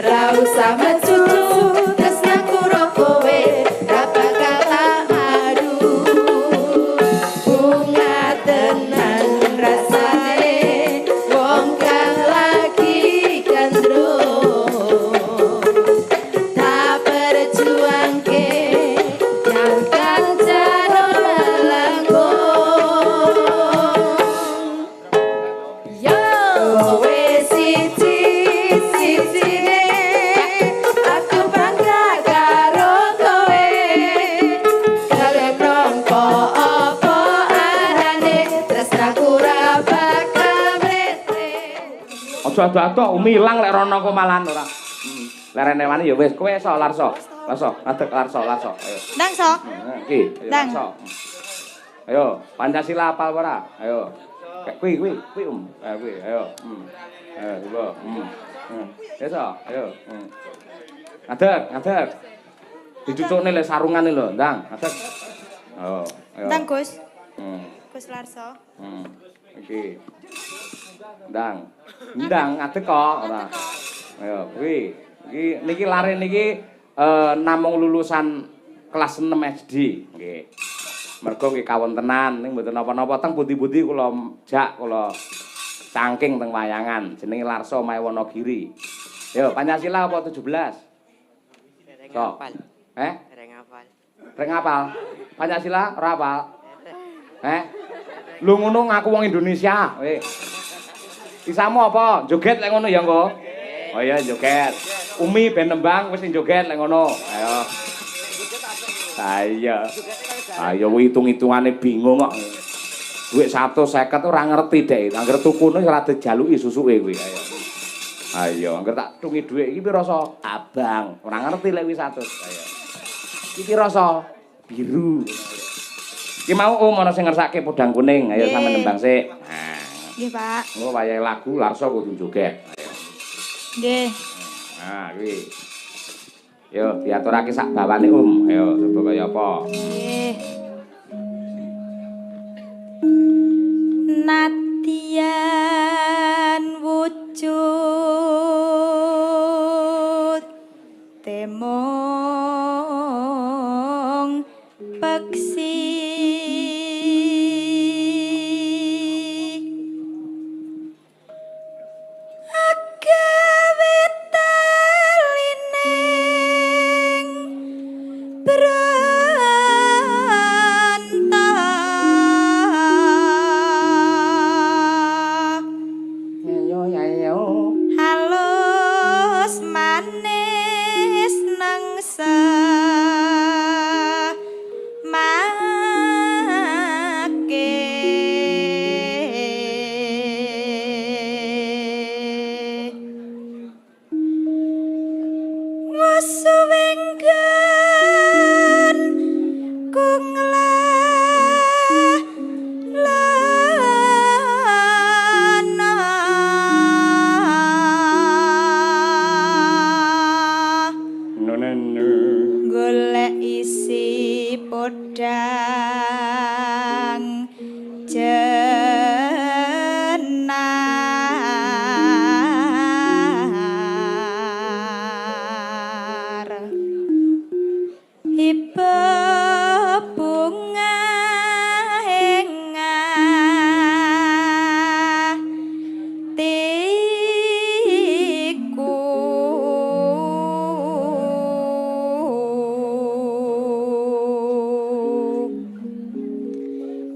ra usah mecucu tresnaku ro kowe ra bakal tak adu bunga tenan rasane wong kang lagi gandrung tak berjuangke yang kang jaro melengkung yo kowe siji-sijine aku bangga karo kowe gawe nampa apa arane tresnaku ra bakal mrete Aja ado-ado umilang lek rono kok malahan ora. Lerene wani ya wis kowe iso larso. Larso, ngadeg larso. Ayo. Ndang sok. Iki, ayo Dang. larso. Ayo, Pancasila apal ora? Ayo. Kayak kuwi. Kuwi, ayo. Ayo, coba. Iso, ayo. Ngadeg. Dicucukne lek sarungane lho, Ndang. Ngadeg. Ayo. Ndang Gus. Hmm. Gus Larso. Iki. Ndang ngadeg kok ora. Ayo, kuwi. Iki niki lare niki namung lulusan kelas 6 SD nggih. Mergo nggih kawontenan ning mboten napa-napa teng pundi-pundi kula cangking teng wayangan jenenge Larso Mae Wonogiri. Yo, Pancasila apa 17? Sok. Reng apal. Pancasila ora apal. Lu ngono ngaku wong Indonesia. Isamu apa? Joget lek ngono ya engko. Oh iya joget. Umi ben nembang wis joget lek ngono. Ayo. Ayo hitung-hitungane bingung kok. Duit 150 ora ngerti dek. Angger tukune ora dijaluki susuke kuwi. Ayo, angger tak tungi dhuwit iki pira rasa abang. Ora ngerti lek wis 100. Ayo. Iki rasa biru. Iki mau ana sing ngersake podang kuning. Ayo sampe nembang sik. Nggih, Pak. Oh, wayahe lagu Larso kudu joget. Ayo. Nggih. Nah, kuwi. Yo, diaturake sak bawane Ayo, coba kaya apa? Nggih. Natian wujud temong peksi agawe talining berantah halus manis nangsa make wasuwenggan kung golek isi podang jenar iba bunga hengah tiku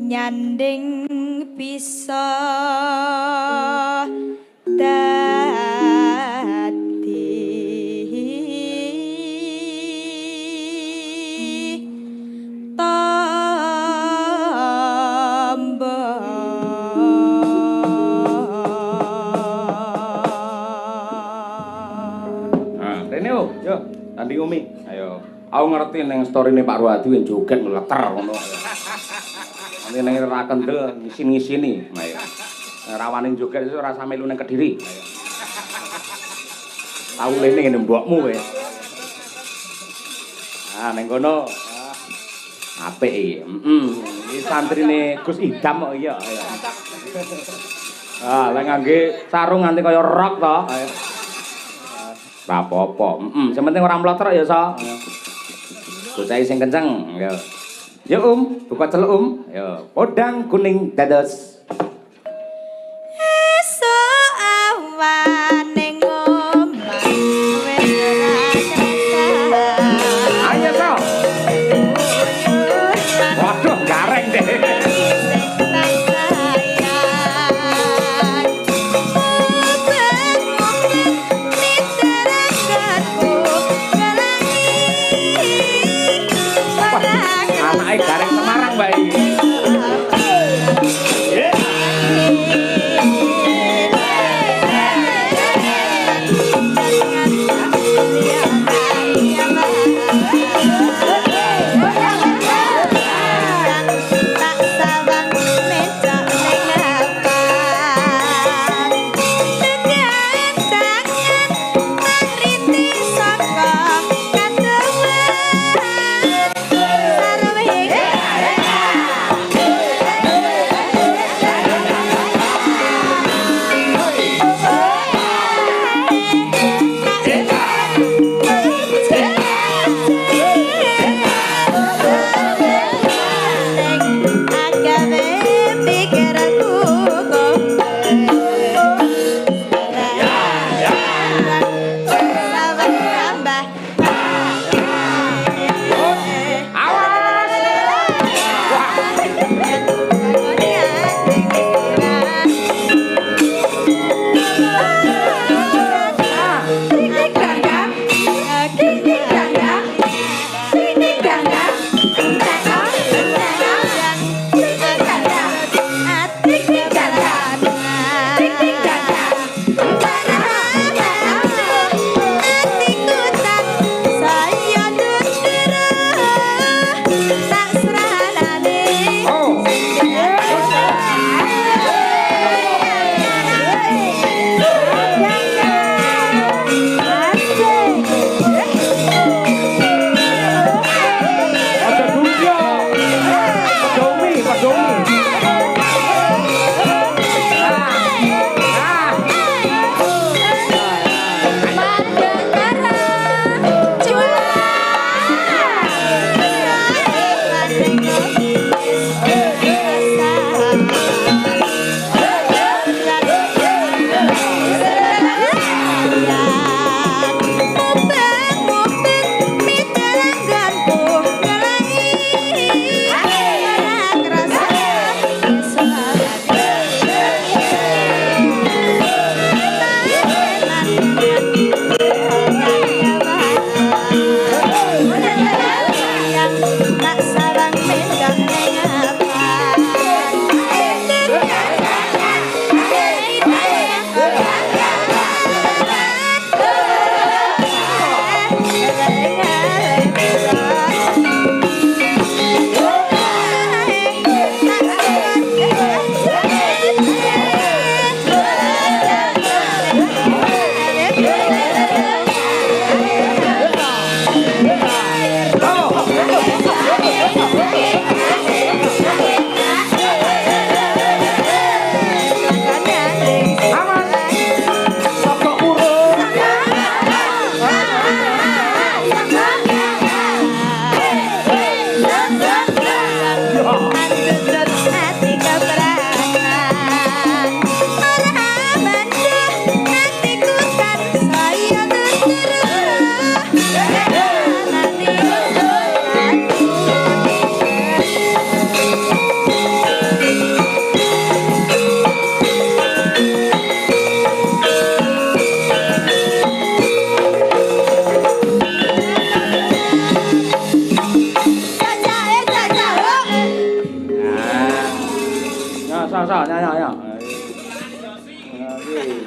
nyanding bisa dadi Rene yo, tanding Umi. Ayo. Aku ngerti ning storine Pak Ruwadi wis joget ngleter ngono. Nanti ning ra kendel ngisin-ngisini. Ayo. Rawane joget iso ora sampe lu ning Kediri. Ayo. Tau lene ngene mbokmu kowe. Ah ning kono apik iki. Iki santrine Gus Idam kok iya. Ayo. Ah, lek ngangge sarung nganti kaya rok to. Ayo. Ora apa-apa. Sing penting ora mlotrok ya, So. Bocah sing kenceng, ya. Ya, buka celuk, Ya, podang kuning dados. Esuk awan ning omah wis ora kerasa. Ayo, So. Waduh, gareng deh. Anake gareng Semarang, Mbak iki.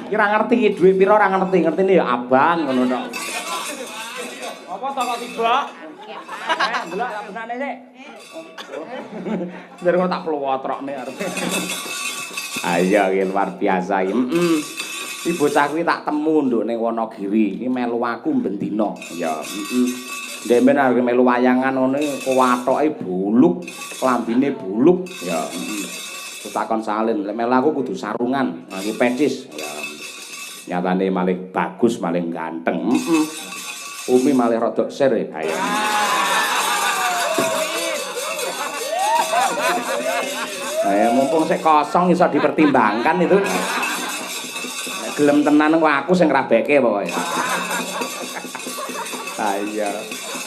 Kira ngerti duit pira ora ngerti, ngertine ya abang ngono tok. Apa to kok tiba? Delok tak benane sik. Biar kok tak pluwotrokne arep. Ayo iki luar biasa iki. Iki bocah kuwi tak temu nduk ning Wonogiri. Iki melu aku bendina. Ya, Ndemen arep melu wayangan ngene kuwatoke buluk, klambine buluk. Ya, Terus takon salin, lek melu aku kudu sarungan, iki pecis. Ya. Nyatane malih bagus, malih ganteng. Umi malih rada ser ayo. Mumpung sik kosong iso dipertimbangkan itu. Gelem tenan kok aku sing ngrabeke pokoke. Ha iya.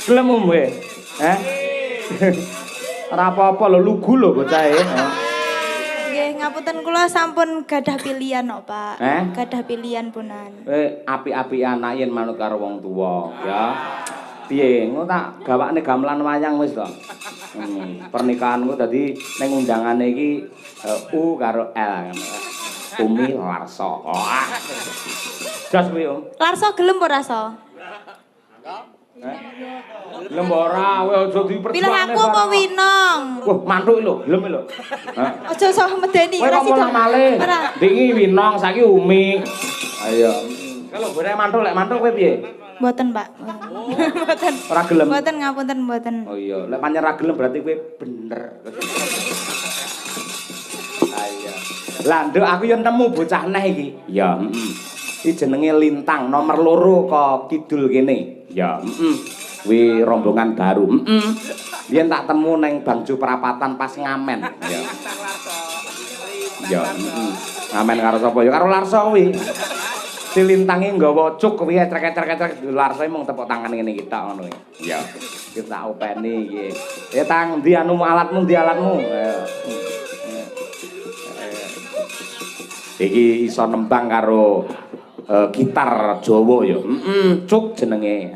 Gelem umwe. Ora apa-apa lho lugu lho bocahe. Nggih, ngapunten kula sampun gadah pilihan kok, Pak. Gadah pilihan punan. Apik-apikan anak yen manut karo wong tuwa, ya. Piye, engko tak gawakne gamelan wayang wis to. Pernikahanku dadi ning undangane iki U karo L. Umi Larso. Jas kuwi, Om. Larso gelem ora Larso? Gelem ora, kowe aja diperjuangane. Pilih aku apa Winong? Wah, mantuk lho, gelem lho. Aja sok medeni ora sida. Kowe malih. Dingi Winong, saiki Umi. Ayo. Kalau boleh mantuk lek mantuk kowe piye? Mboten, Pak. Mboten. Ora gelem. Mboten ngapunten mboten. Oh iya, lek pancen ra gelem berarti kowe bener. Ayo. Lah nduk aku yo nemu bocah neh iki. Ya, Iki jenenge Lintang nomor 2 kok kidul kene. Ya, Kuwi rombongan baru. Yen tak temu ning Bangju Perapatan pas ngamen. Ya. Ya, ngamen karo sapa ya? Karo Larso kuwi. Si Lintange nggawa cuk kuwi etrek-etrek Larso mung tepuk tangan ngene iki tok ngono iki. Ya. Kita openi iki. Ya tang ndi anu alatmu ndi alatmu? Iki iso nembang karo gitar Jawa ya. Cuk jenenge.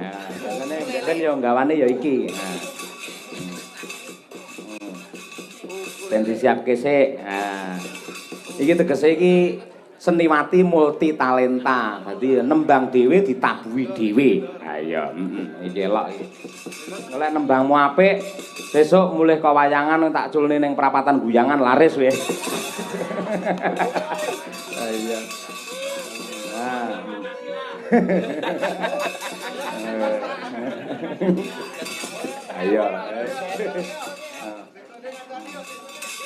Biasane ya gawane ya iki. Ben disiapke sik. Iki tegese iki seniwati multi talenta. Dadi nembang dhewe ditabuhi dhewe. Ha iya, iki elok iki. Lek nembangmu apik, besok mulih kawayangan tak culne ning perapatan guyangan laris weh. Ha iya. Ayo.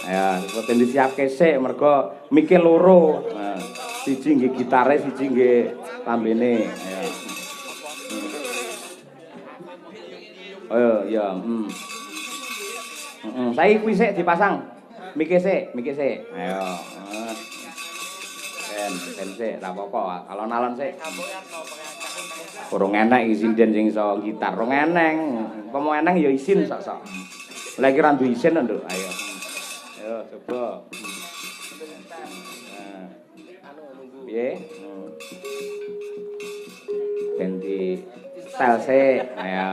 Ya, poten disiapke sik mergo mikir loro. Siji nggih gitare, siji nggih lambene. Ya. Ayo, ya, Saiki kuwi sik dipasang. Mikir sik. Ayo. Ben sik, ra apa-apa. Alon-alon sik. Kurang enak iki sinden sing iso gitar. Rong eneng. Apa eneng ya isin sok-sok. Lah iki ra duwe isin nduk. Ayo. Ayo coba. Nah. Piye? Ganti style sik. Ayo.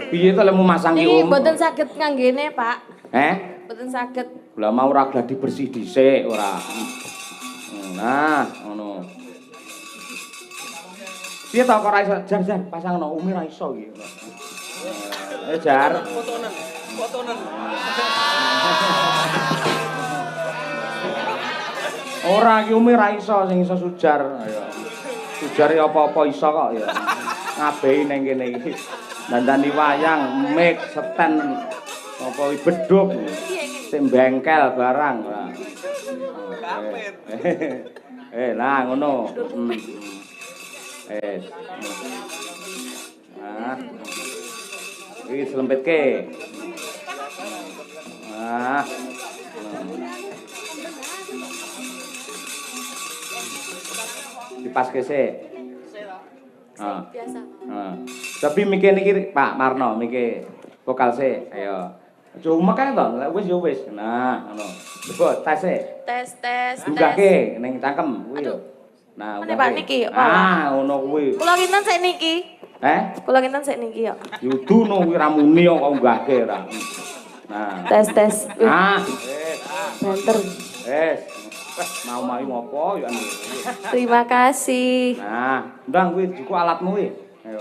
Piye to lemu masang iki Niki mboten saged nganggene, Pak. Mboten saged. Lah mau ora gladi bersih dhisik ora. Nah, ngono. Piye to kok ora iso jar pasangno Umi ra iso iki. Jar. Fotonen. Ora iki Umi ra iso sing iso sujar. Ayo. Sujar ya apa-apa iso kok ya. Ngabehi ning kene iki. Dandani wayang, mic, seten apa bedhug. Sing bengkel barang. Lah ngono. Nah. Iki selempitke. Nah. Dipaske sik. Biasa. Tapi mikir niki Pak Marno mikir vokal sik. Ayo. Cuma kae to, lek wis ya wis. Nah, ngono. Coba tes sik. Tes. Dunggahke ning cangkem kuwi lho. Nah, Ini Pak niki ya, Pak. ngono kuwi. Kula kinten sik niki. Kula kinten sik niki ya. Yudu no kuwi ra muni kok nggahke ra. Nah. Tes. Banter. Mau ngopo ya anu. Terima kasih. Nah, ndang kuwi juku alatmu kuwi. Ayo.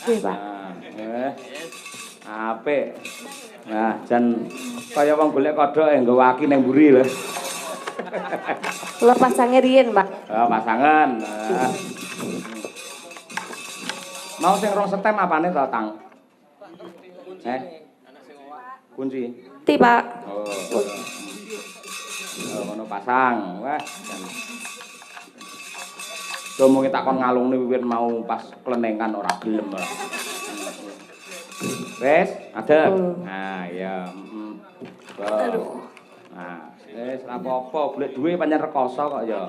Nggih, Pak. Apik. Nah, jan kaya wong golek kodhok nggawa aki ning mburi lho. Kula pasange riyen, Pak. Pasangan. Mau sing rong setem apane to, Tang? Kunci. Ti, Pak. Oh. Ngono pasang. Wah. Domong tak kon ngalungne wiwit mau pas klenengan ora gelem. Wes, adem. Nah, ya. Aduh. Nah, wis ora apa-apa, golek duwe pancen rekoso kok ya.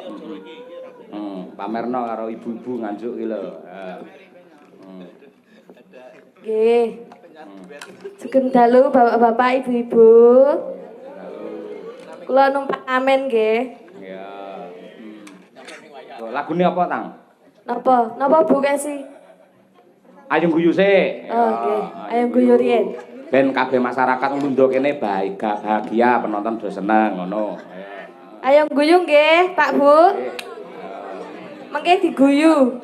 Pamerno karo ibu-ibu nganjuk iki lho. Nggih. Sugeng dalu bapak-bapak, ibu-ibu. Kula numpak amen nggih. Ya. Lagune apa, Tang? Napa? Napa Bu Kesi? Ayo guyu sik. Oh, nggih. Ayo guyu riyen. Ben kabeh masyarakat ngundha kene bahagia, penonton do seneng ngono. Ayo guyu nggih, Pak Bu. Mengke diguyu.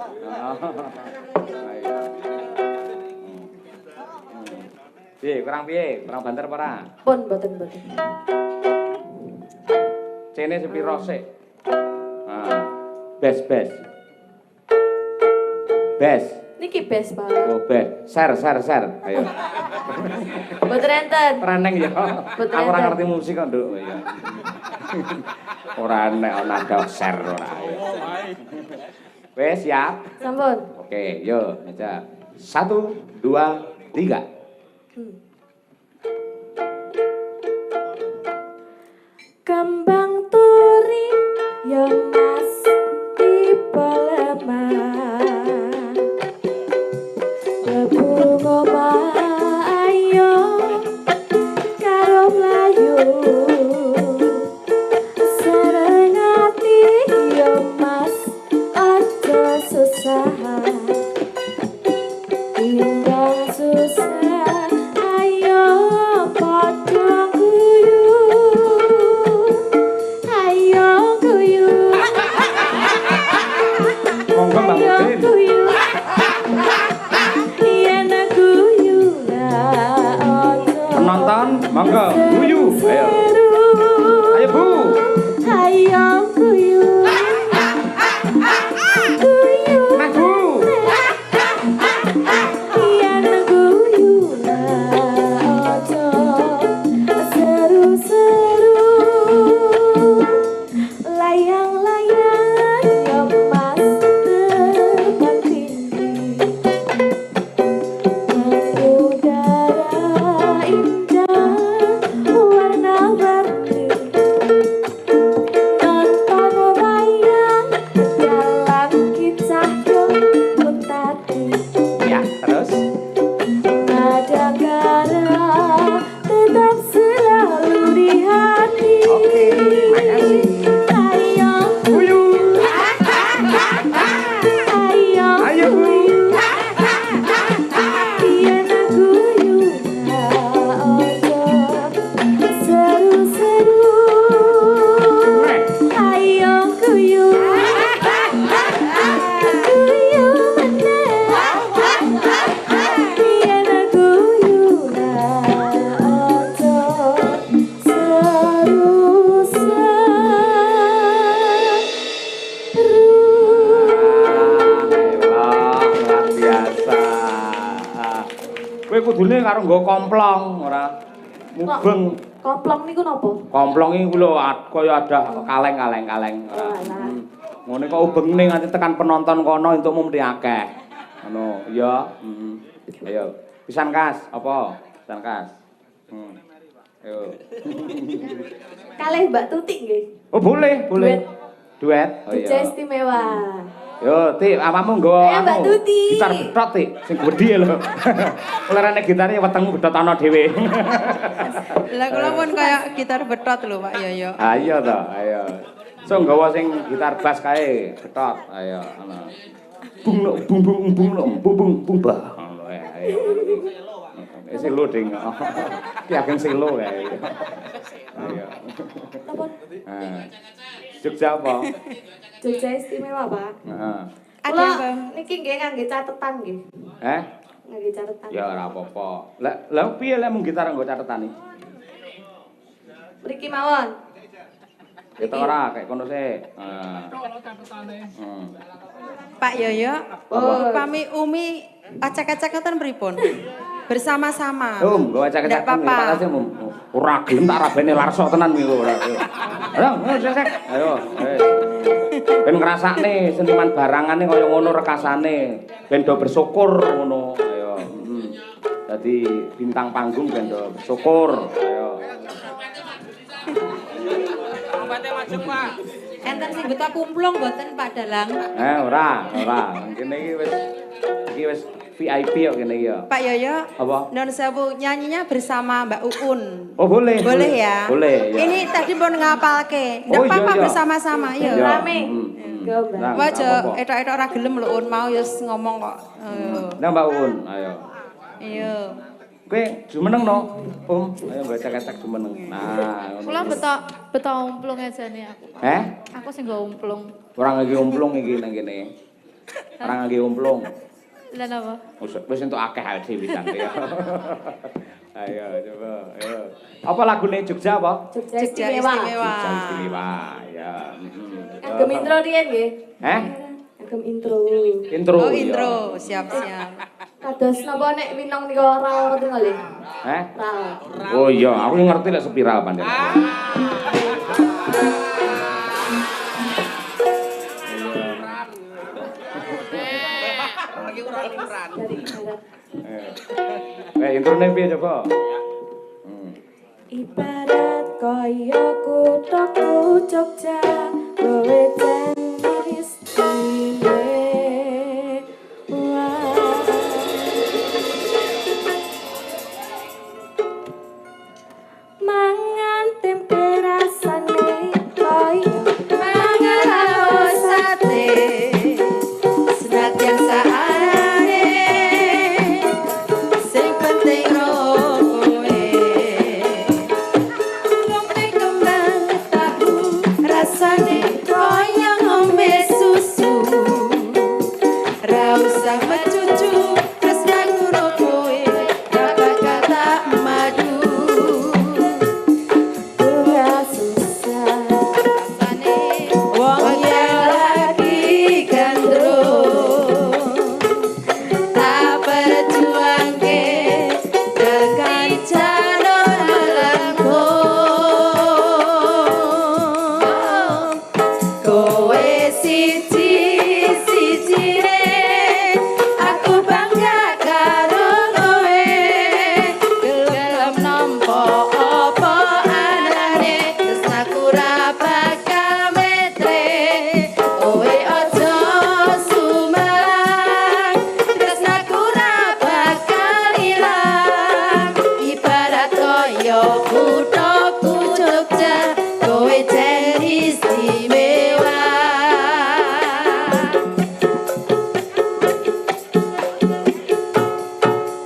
Piye, kurang piye? Kurang banter apa ora? Pun mboten. Cene sepiro sik? Bes. Niki bes, Pak. Oh, bes. Ser. Ayo. Mboten enten. Reneng ya. Betul, Aku ora betul. ngerti musik kok, Nduk. Ya. Ora enek ana nada ser ora. Wes, siap. Sampun. Oke, yuk, meja. 1, 2, 3. Kembang turi ya Mas tiba lemah. Lebu ngoma ayo karo mlayu. Sereng ati ya Mas aja susah. Timbang susah ayo padha guyu. Ayo guyu. Monggo Mbak Ayo Udin. guyu. Yen guyu lah ojo. Penonton, monggo guyu. Ayo. Ayo, Bu. Ayo guyu. Guyu. Nah, Bu. Yen guyu lah ojo. Seru-seru. Layang-layang ya Mas terbang tinggi. Mengudara indah warna-warni. Nonton wayang dalam kisah yang tadi. Ya, terus. Nada garam tetap selalu di hati. Oke, makasih. Ayo Guyu. ayo Ayo, Bu. Yen guyu ojo seru-seru. Ayo guyu. Guyu meneh. Yen guyu ojo Luar biasa. Kowe kudune karo nggo komplong ora mubeng. Komplong niku napa? Komplong iki lho kaya ada kaleng-kaleng. Oh, alah. Ngene kok ubengne nganti tekan penonton kono entukmu mesti akeh. Ngono, iya. Ayo. Pisan kas, apa? Pisan kas. Ayo. Kalih Mbak Tutik nggih. Oh, boleh. Duet. Oh Duce iya. istimewa. Yo, Tik, apamu nggo Ayo, Mbak Tuti. gitar betot, Tik, sing gedhe lho. Ulerane gitare wetengmu bedot ana dhewe. Lah kula pun kaya gitar betot lho Pak Yoyo. Ayo to, ayo. So nggawa sing gitar bass kae, betot. Ayo, ana. Bung bah. Ngono ae. Selo ding. Ki ageng selo kae. Ayo. Napa? Jogja apa? Jogja istimewa, Pak. Heeh. Ada Kula Bang. niki nggih ngangge catetan nggih. Eh? Ngangge catetan. Ya ora apa-apa. Lah piye lek mung gitar nggo catetan iki? Mriki mawon. Kita ora kayak kono sih. Pak Yoyo, upami Umi acak-acak ngoten pripun? Bersama-sama. Gua acak-acak Ndak apa-apa. Pak Kasim. Ora gelem tak rabene larso tenan iki ora. Sek. Ayo. Ben ngrasakne seniman barangane kaya ngono rekasane. Ben do bersyukur ngono. Ayo. Dadi bintang panggung ben do bersyukur. Ayo. Ombate maju, Pak. Enten sing buta kumplung mboten Pak Dalang? Ora. Kene iki wis VIP kok kene iki ya. Pak Yoyo. Apa? Non sewu nyanyinya bersama Mbak Uun. Oh, boleh. Boleh ya? Boleh, ya. Ini tadi pun ngapalke. Ndak Oh, iya, apa-apa iya. bersama-sama ya. Rame. Nah, Wajo apa-apa. etok-etok ora gelem lho Un mau yus ngomong kok. Ayo. Nah, Mbak Un, ayo. Iya. Kowe jumeneng no, Ayo becek-becek jumeneng. Nah, ngono. Kula beto umplung aja nih aku. Aku sing nggo umplung. Ora ngeki umplung iki nang kene. Ora ngeki umplung. Lah napa? Wis entuk akeh ae dhewe kan ya. Ayo coba, ayo. Apa lagune Jogja apa? Jogja Jogja Istimewa. Istimewa. Jogja Istimewa. Ya. Agem intro riyen nggih. Agem intro. Intro. Oh, ya. intro. Siap-siap. Kados napa nek winong nika ora ngerti nggih? Ra. Oh iya, aku ngerti lek spiral panjen. Introne piye coba? Ibarat kaya kuthaku Jogja, kowe janji istimewa. Mangan tempe rasane kaya Mangan laos sate. Senadyan saarane. Sing penting rokoe. Ngombe kembang tahu rasane kaya ngombe susu. Ra usah mecucu tresnaku rokoe. Apa kata madu. bunga susah. Wong yang lagi gandrung tak berjuangke tekan calon melengkung. Kowe siji-sijine aku bangga karo kowe. Gelem nampa apa anane tresnaku ra bakal metre. Kowe aja sumelang tresnaku ra bakal ilang. Ibarat kaya kuthaku Jogja, kowe jen istimewa.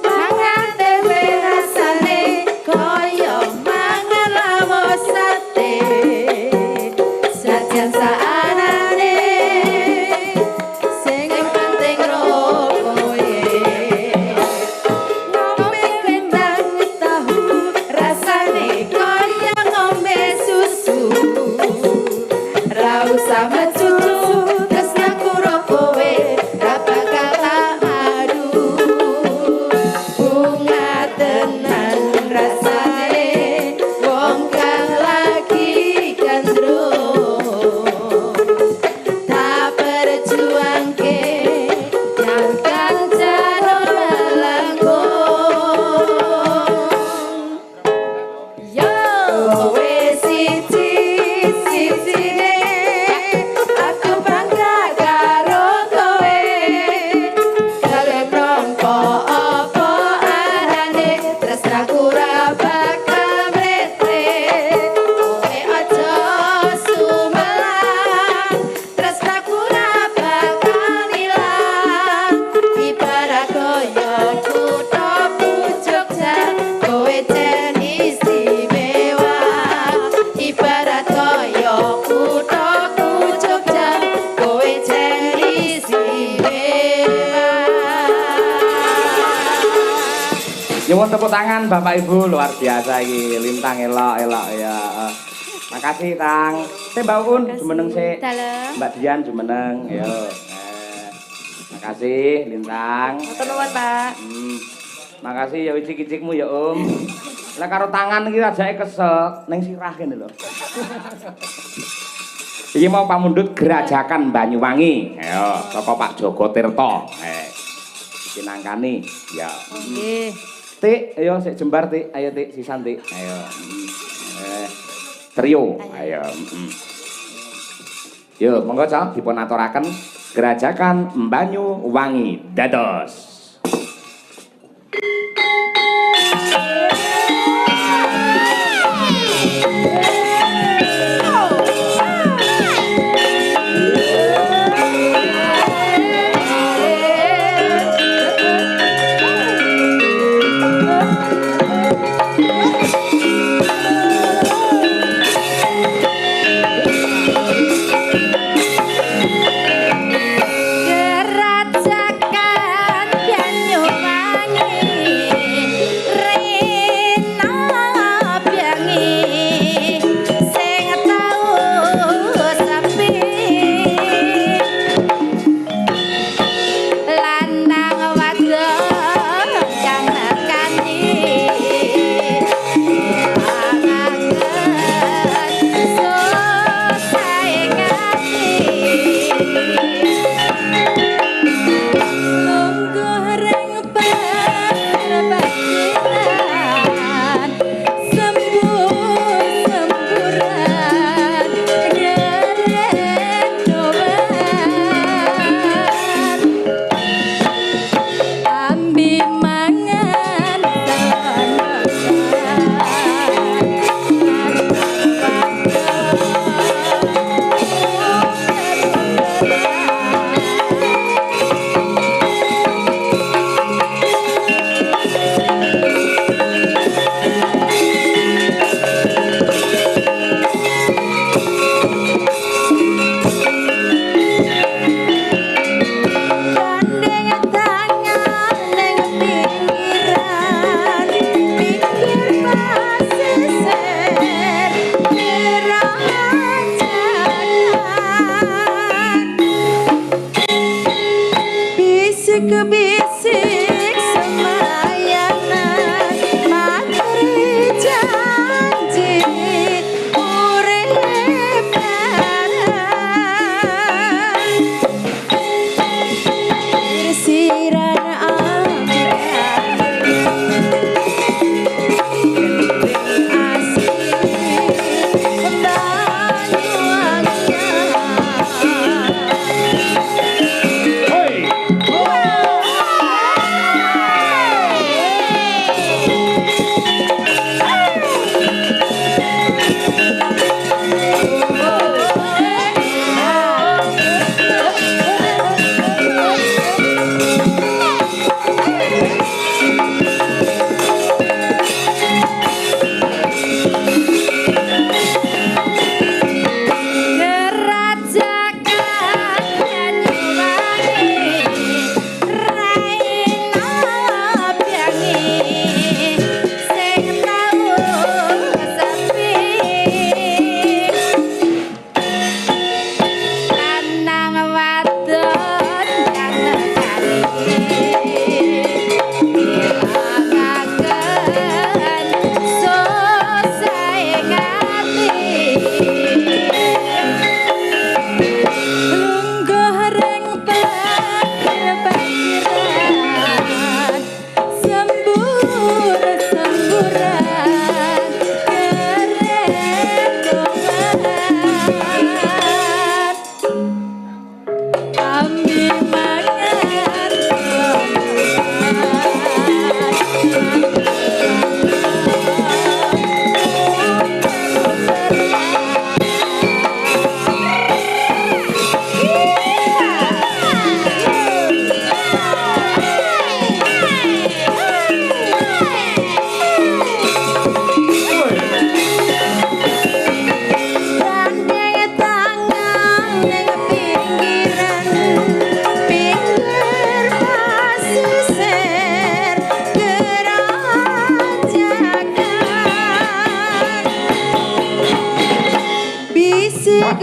Mangan tempe rasane kaya mangan lawas sate. Senajan saanane sing penting rokoe. Ngombe kendang tahu rasane kaya ngombe susu. Ra usah mecucu tresnaku rokoe. Ra bakal tak adu. Bunga tenan rasane wong kang lagi gandrung tak berjuangke nyangkan calon melengkung. Yo kowe siji-sijine aku bangga karo kowe. Gelem nampa apa anane tresnaku ra bakal mletre. Kowe aja sumelang tresnaku ra bakal ilang. Ibarat kaya kuthaku Jogja, kowe jen istimewa. Ibarat kaya kuthaku Jogja, kowe jen istimewa. Nyuwun tepuk tangan Bapak Ibu luar biasa iki lintang elok ya. Makasih Kang. Mbak Un jumeneng sik. Dalem. Mbak Dian jumeneng. Yo. Makasih lintang. Matur nuwun, Pak. Makasih ya icik-icikmu ya Om. Lah karo tangan iki ajake kesel ning sirah kene lho. Iki mau pamundhut Gerajakan Banyuwangi. Ayo, saka Pak Joko Tirta. Iki nangkani. Ya. Nggih. Tik, ayo sik jembar Tik. Ayo Tik, sisan Tik. Ayo. Trio. Ayo. Yo, monggo Cak dipun aturaken Gerajakan Banyuwangi dados.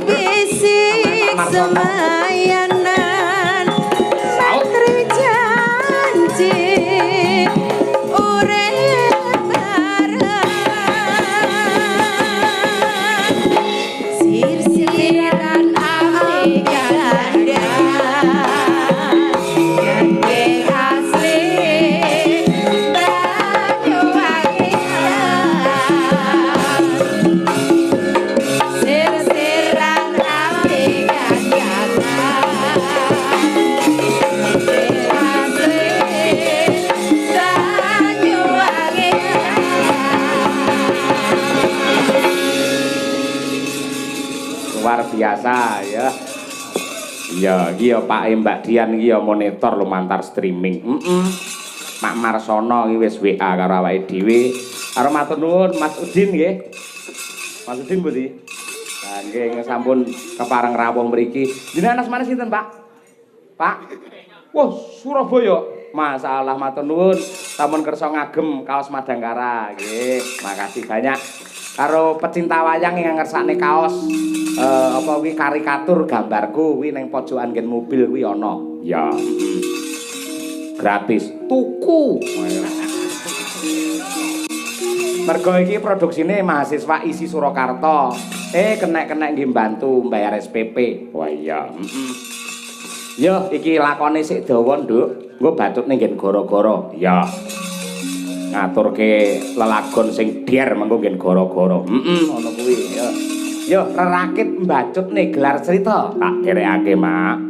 bisik semayanan Matri janji urip bareng biasa ya. Iya, iki ya Pak Mbak Dian iki ya monitor lumantar streaming. Mak Marsono iki wis WA karo awake dhewe. Karo matur nuwun Mas Udin nggih. Mas Udin pundi? Nah, nggih sampun kepareng rawuh mriki. Jenengan asmane sinten, Pak? Pak? Wah, Surabaya. Masalah matur nuwun, sampun kersa ngagem kaos Madangkara. Nggih, makasih banyak. Karo pecinta wayang yang ngersakne kaos apa kuwi karikatur gambarku kuwi ning pojokan ngen mobil kuwi ana. Ya. Gratis. Tuku. Mergo iki produksine mahasiswa isi Surakarta. Kenek-kenek nggih bantu mbayar SPP. Wah iya. Yo iki lakone sik dawa, Nduk. Engko batutne ngen gara-gara. Ya. Ngaturke lelagon sing dier mengko ngen gara-gara. Ngono kuwi ya. Yo rerakit mbacutne gelar cerita tak derekake, Mak.